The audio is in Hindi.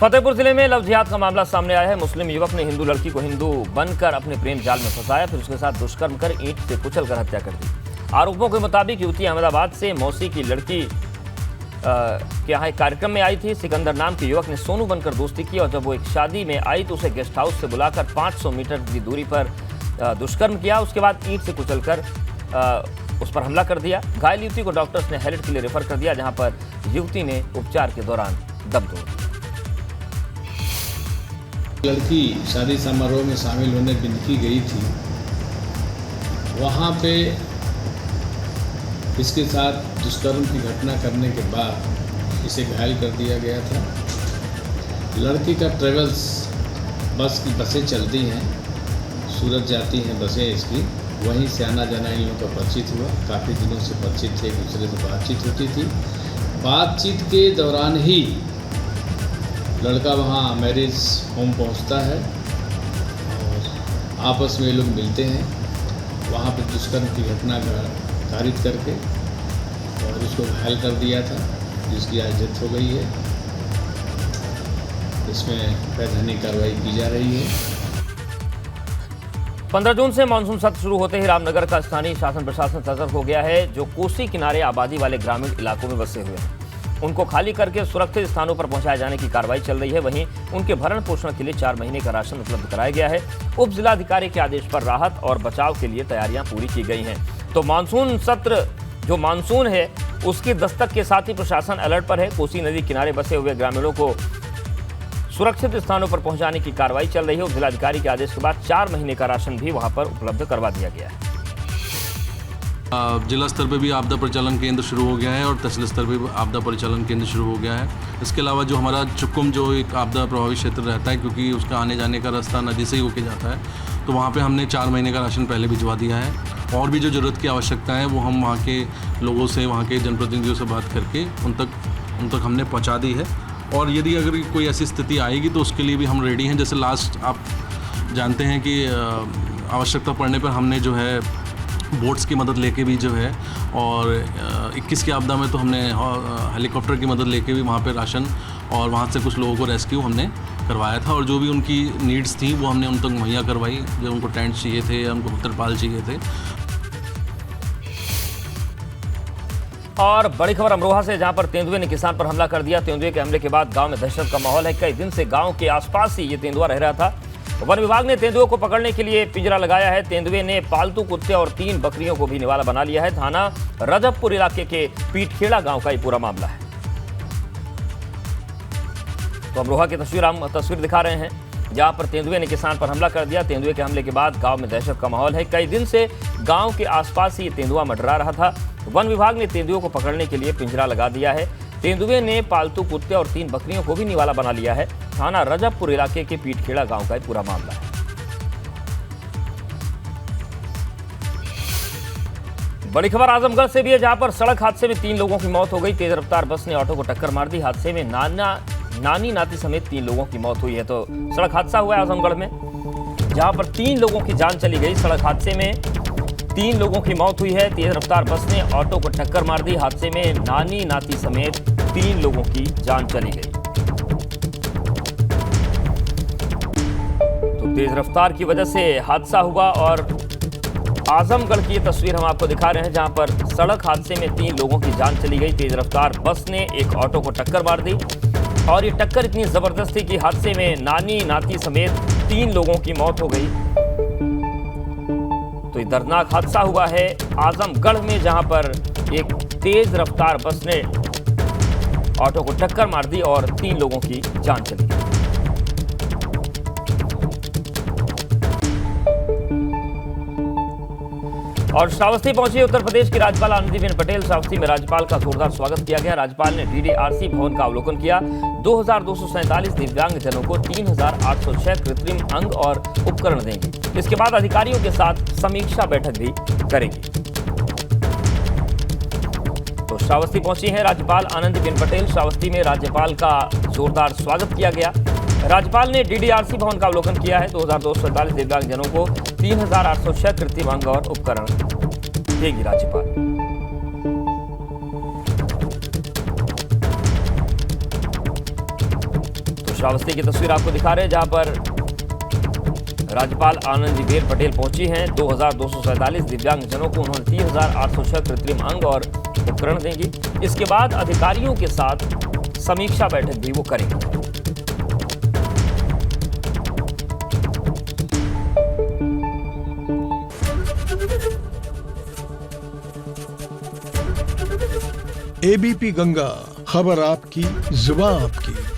फतेहपुर जिले में लव जिहाद का मामला सामने आया है। मुस्लिम युवक ने हिंदू लड़की को हिंदू बनकर अपने प्रेम जाल में फंसाया, फिर उसके साथ दुष्कर्म कर ईंट से कुचलकर हत्या कर दी। आरोपों के मुताबिक युवती अहमदाबाद से मौसी की लड़की के यहाँ एक कार्यक्रम में आई थी। सिकंदर नाम के युवक ने सोनू बनकर दोस्ती की और जब वो एक शादी में आई तो उसे गेस्ट हाउस से बुलाकर 500 मीटर की दूरी पर दुष्कर्म किया। उसके बाद ईंट से कुचलकर उस पर हमला कर दिया। घायल युवती को डॉक्टर्स ने हेरिट के लिए रेफर कर दिया, जहां पर युवती ने उपचार के दौरान दम तोड़ दिया। लड़की शादी समारोह में शामिल होने बिंदकी गई थी, वहाँ पे इसके साथ दुष्कर्म की घटना करने के बाद इसे घायल कर दिया गया था। लड़की का ट्रेवल्स बसें चलती हैं, सूरत जाती हैं बसें इसकी, वहीं से आना जाना इन लोगों का परिचित हुआ। काफ़ी दिनों से परिचित थे, एक दूसरे से बातचीत होती थी। बातचीत के दौरान ही लड़का वहाँ मैरिज होम पहुँचता है और आपस में ये लोग मिलते हैं। वहाँ पर दुष्कर्म की घटना कारित करके और उसको घायल कर दिया था, जिसकी आज डेथ हो गई है। इसमें वैधानिक कार्रवाई की जा रही है। 15 जून से मानसून सत्र शुरू होते ही रामनगर का स्थानीय शासन प्रशासन सतर्क हो गया है। जो कोसी किनारे आबादी वाले ग्रामीण इलाकों में बसे हुए हैं, उनको खाली करके सुरक्षित स्थानों पर पहुंचाए जाने की कार्रवाई चल रही है। वहीं उनके भरण पोषण के लिए 4 महीने का राशन उपलब्ध कराया गया है। उप जिलाधिकारी के आदेश पर राहत और बचाव के लिए तैयारियां पूरी की गई हैं। तो मानसून सत्र जो मानसून है उसकी दस्तक के साथ ही प्रशासन अलर्ट पर है। कोसी नदी किनारे बसे हुए ग्रामीणों को सुरक्षित स्थानों पर पहुंचाने की कार्रवाई चल रही है। उप जिलाधिकारी के आदेश के बाद 4 महीने का राशन भी वहां पर उपलब्ध करवा दिया गया है। जिला स्तर पे भी आपदा परिचालन केंद्र शुरू हो गया है और तहसील स्तर पे भी आपदा परिचालन केंद्र शुरू हो गया है। इसके अलावा जो हमारा चुकुम जो एक आपदा प्रभावित क्षेत्र रहता है, क्योंकि उसका आने जाने का रास्ता नदी से ही होके जाता है, तो वहाँ पे हमने 4 महीने का राशन पहले भिजवा दिया है। और भी जो ज़रूरत की आवश्यकता है वो हम वहाँ के लोगों से, वहाँ के जनप्रतिनिधियों से बात करके उन तक हमने पहुँचा दी है। और यदि अगर कोई ऐसी स्थिति आएगी तो उसके लिए भी हम रेडी हैं। जैसे लास्ट आप जानते हैं कि आवश्यकता पड़ने पर हमने जो है बोट्स की मदद लेके भी जो है, और 21 की आपदा में तो हमने हेलीकॉप्टर की मदद लेके भी वहाँ पे राशन और वहाँ से कुछ लोगों को रेस्क्यू हमने करवाया था। और जो भी उनकी नीड्स थी वो हमने उन तक मुहैया करवाई। जो उनको टेंट चाहिए थे या उनको तिरपाल चाहिए थे। और बड़ी खबर अमरोहा से, जहां पर तेंदुए ने किसान पर हमला कर दिया। तेंदुए के हमले के बाद गांव में दहशत का माहौल है। कई दिन से गांव के आसपास ही ये तेंदुआ रह रहा था। वन विभाग ने तेंदुए को पकड़ने के लिए पिंजरा लगाया है। तेंदुए ने पालतू कुत्ते और 3 बकरियों को भी निवाला बना लिया है। थाना रजबपुर इलाके के पीठखेड़ा गांव का ये पूरा मामला है। तो अमरोहा की तस्वीर दिखा रहे हैं, जहां पर तेंदुए ने किसान पर हमला कर दिया। तेंदुए के हमले के बाद गांव में दहशत का माहौल है। कई दिन से गांव के आसपास ही तेंदुआ मंडरा रहा था। वन विभाग ने तेंदुओं को पकड़ने के लिए पिंजरा लगा दिया है। तेंदुए ने पालतू कुत्ते और 3 बकरियों को भी निवाला बना लिया है। थाना रजबपुर इलाके के पीठखेड़ा गांव का पूरा मामला है। बड़ी खबर आजमगढ़ से भी है, जहां पर सड़क हादसे में 3 लोगों की मौत हो गई। तेज रफ्तार बस ने ऑटो को टक्कर मार दी। हादसे में नानी नाती समेत 3 लोगों की मौत हुई है। तो सड़क हादसा हुआ है आजमगढ़ में, जहां पर 3 लोगों की जान चली गई। सड़क हादसे में 3 लोगों की मौत हुई है। तेज रफ्तार बस ने ऑटो को टक्कर मार दी। हादसे में नानी नाती समेत 3 लोगों की जान चली गई। तो तेज रफ्तार की वजह से हादसा हुआ और आजमगढ़ की ये तस्वीर हम आपको दिखा रहे हैं, जहां पर सड़क हादसे में 3 लोगों की जान चली गई। तेज रफ्तार बस ने एक ऑटो को टक्कर मार दी और ये टक्कर इतनी जबरदस्त थी कि हादसे में नानी नाती समेत 3 लोगों की मौत हो गई। तो ये दर्दनाक हादसा हुआ है आजमगढ़ में, जहां पर एक तेज रफ्तार बस ने ऑटो को टक्कर मार दी और 3 लोगों की जान चली गई। और श्रावस्ती पहुंची उत्तर प्रदेश की राज्यपाल आनंदीबेन पटेल। श्रावस्ती में राज्यपाल का जोरदार स्वागत किया गया। राज्यपाल ने डीडीआरसी भवन का अवलोकन किया। 2247 दिव्यांग जनों को 3806 कृत्रिम अंग और उपकरण देंगे। इसके बाद अधिकारियों के साथ समीक्षा बैठक भी करेंगे। तो श्रावस्ती पहुंची हैं राज्यपाल आनंदीबेन पटेल। श्रावस्ती में राज्यपाल का जोरदार स्वागत किया गया। राज्यपाल ने डीडीआरसी भवन का अवलोकन किया है। 2247 दिव्यांग जनों को 3806 कृत्रिम अंग और उपकरण देगी राज्यपाल। श्रावस्ती की तस्वीर आपको दिखा रहे हैं, जहां पर राज्यपाल आनंदीबेन पटेल पहुंची हैं। 2247 दिव्यांगजनों को उन्होंने 30,806 कृत्रिम अंग और उपकरण देंगी। इसके बाद अधिकारियों के साथ समीक्षा बैठक भी वो करेंगे। एबीपी गंगा, खबर आपकी, जुबान आपकी।